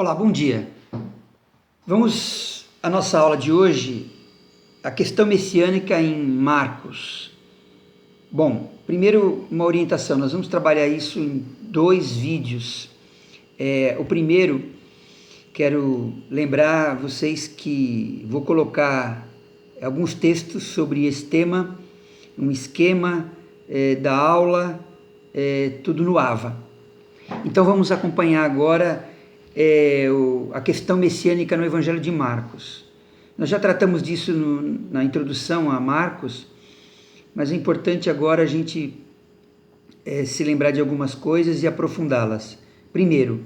Olá, bom dia. Vamos à nossa aula de hoje, a questão messiânica em Marcos. Bom, primeiro uma orientação, nós vamos trabalhar isso em 2 vídeos. O primeiro, quero lembrar vocês que vou colocar alguns textos sobre esse tema, um esquema da aula, tudo no AVA. Então vamos acompanhar agora a questão messiânica no Evangelho de Marcos. Nós já tratamos disso na introdução a Marcos, mas é importante agora a gente se lembrar de algumas coisas e aprofundá-las. Primeiro,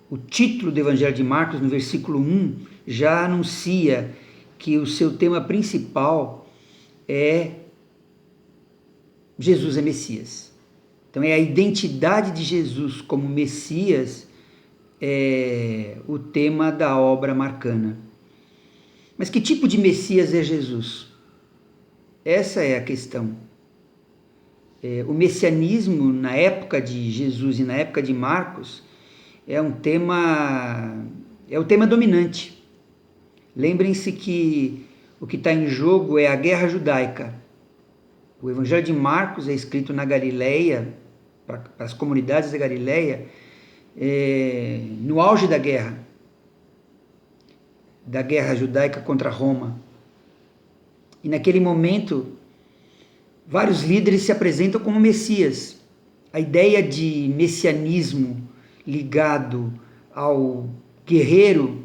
o título do Evangelho de Marcos, no versículo 1, já anuncia que o seu tema principal é Jesus é Messias. Então é a identidade de Jesus como Messias, o tema da obra marcana. Mas que tipo de Messias é Jesus? Essa é a questão. O messianismo na época de Jesus e na época de Marcos é o tema dominante. Lembrem-se que o que está em jogo é a guerra judaica. O Evangelho de Marcos é escrito na Galileia, para as comunidades da Galileia, no auge da guerra judaica contra Roma. E naquele momento, vários líderes se apresentam como Messias. A ideia de messianismo ligado ao guerreiro,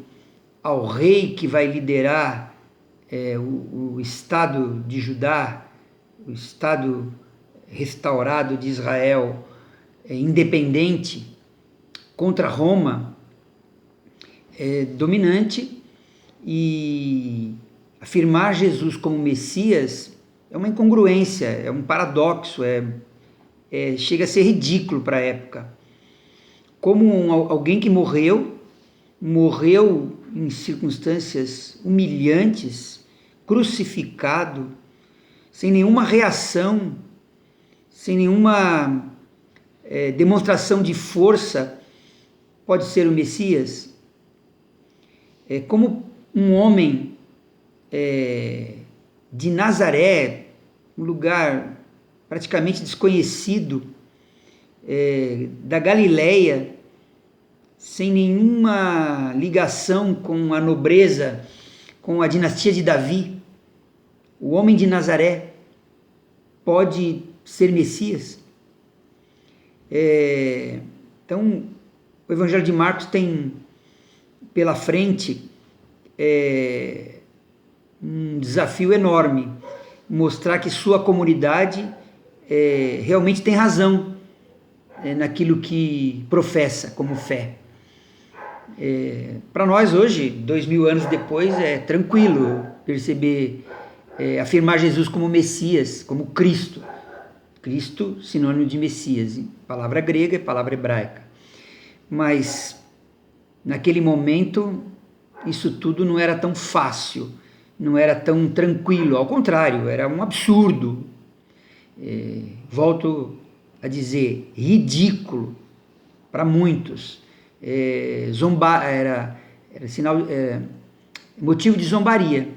ao rei que vai liderar o Estado de Judá, o Estado restaurado de Israel, independente, contra Roma, dominante, e afirmar Jesus como Messias é uma incongruência, é um paradoxo, chega a ser ridículo para a época. Como alguém que morreu em circunstâncias humilhantes, crucificado, sem nenhuma reação, sem nenhuma demonstração de força, pode ser o Messias? Como um homem de Nazaré, um lugar praticamente desconhecido, da Galileia, sem nenhuma ligação com a nobreza, com a dinastia de Davi, o homem de Nazaré pode ser Messias? Então, o Evangelho de Marcos tem pela frente um desafio enorme, mostrar que sua comunidade realmente tem razão naquilo que professa como fé. Para nós hoje, 2000 anos depois, é tranquilo perceber, afirmar Jesus como Messias, como Cristo. Cristo, sinônimo de Messias, palavra grega e palavra hebraica. Mas, naquele momento, isso tudo não era tão fácil, não era tão tranquilo, ao contrário, era um absurdo. Volto a dizer, ridículo para muitos. Era motivo de zombaria.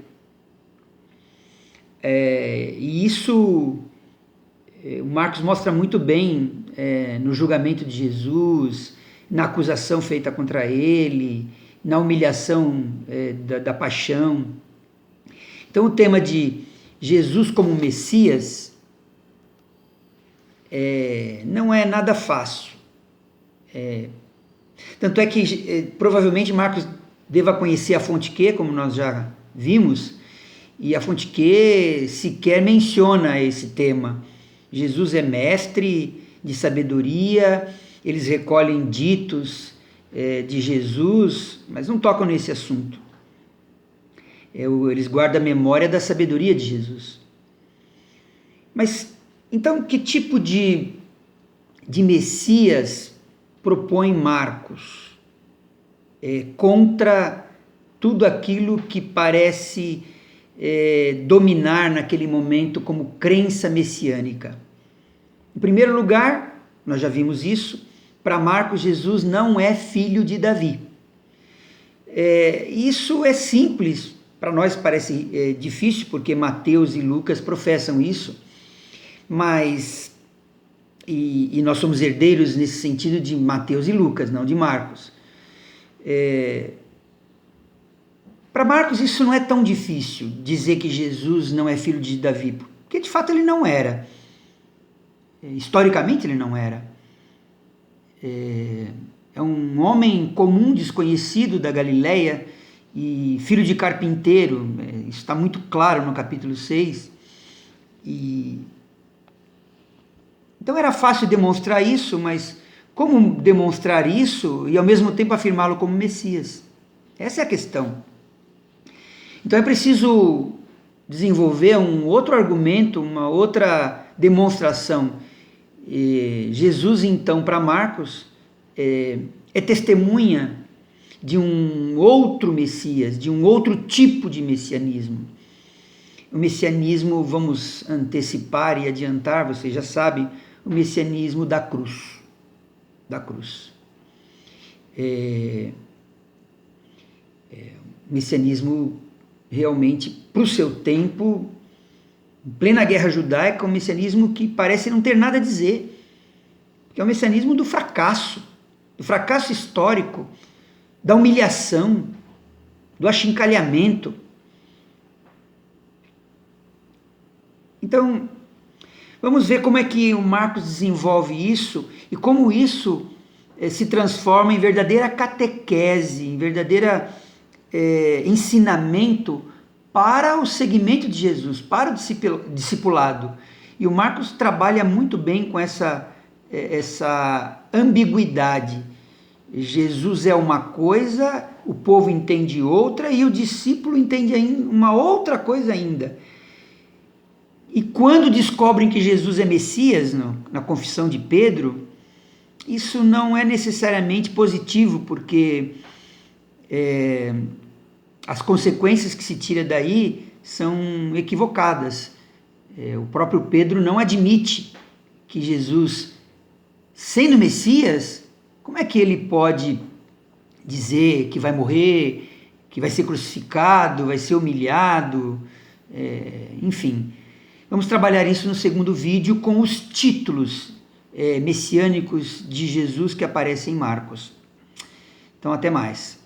E isso o Marcos mostra muito bem no julgamento de Jesus, na acusação feita contra ele, na humilhação da paixão. Então o tema de Jesus como Messias não é nada fácil. Tanto é que provavelmente Marcos deva conhecer a fonte Q, como nós já vimos, e a fonte Q sequer menciona esse tema. Jesus é mestre de sabedoria, eles recolhem ditos de Jesus, mas não tocam nesse assunto. Eles guardam a memória da sabedoria de Jesus. Mas, então, que tipo de Messias propõe Marcos contra tudo aquilo que parece dominar naquele momento como crença messiânica? Em primeiro lugar, nós já vimos isso, para Marcos, Jesus não é filho de Davi. Isso é simples, para nós parece difícil, porque Mateus e Lucas professam isso, mas, e nós somos herdeiros nesse sentido de Mateus e Lucas, não de Marcos. Para Marcos isso não é tão difícil, dizer que Jesus não é filho de Davi, porque de fato ele não era. Historicamente ele não era. É um homem comum, desconhecido da Galileia e filho de carpinteiro, isso está muito claro no capítulo 6. Então era fácil demonstrar isso, mas como demonstrar isso e ao mesmo tempo afirmá-lo como Messias? Essa é a questão. Então é preciso desenvolver um outro argumento, uma outra demonstração. Jesus, então, para Marcos, é testemunha de um outro Messias, de um outro tipo de messianismo. O messianismo, vamos antecipar e adiantar, você já sabe, o messianismo da cruz. Da cruz. O messianismo realmente, para o seu tempo, em plena guerra judaica, um messianismo que parece não ter nada a dizer, que é o messianismo do fracasso histórico, da humilhação, do achincalhamento. Então, vamos ver como é que o Marcos desenvolve isso e como isso se transforma em verdadeira catequese, em verdadeira ensinamento para o seguimento de Jesus, para o discipulado. E o Marcos trabalha muito bem com essa ambiguidade. Jesus é uma coisa, o povo entende outra e o discípulo entende uma outra coisa ainda. E quando descobrem que Jesus é Messias, na confissão de Pedro, isso não é necessariamente positivo, porque as consequências que se tira daí são equivocadas. O próprio Pedro não admite que Jesus, sendo Messias, como é que ele pode dizer que vai morrer, que vai ser crucificado, vai ser humilhado, enfim. Vamos trabalhar isso no segundo vídeo com os títulos messiânicos de Jesus que aparecem em Marcos. Então, até mais.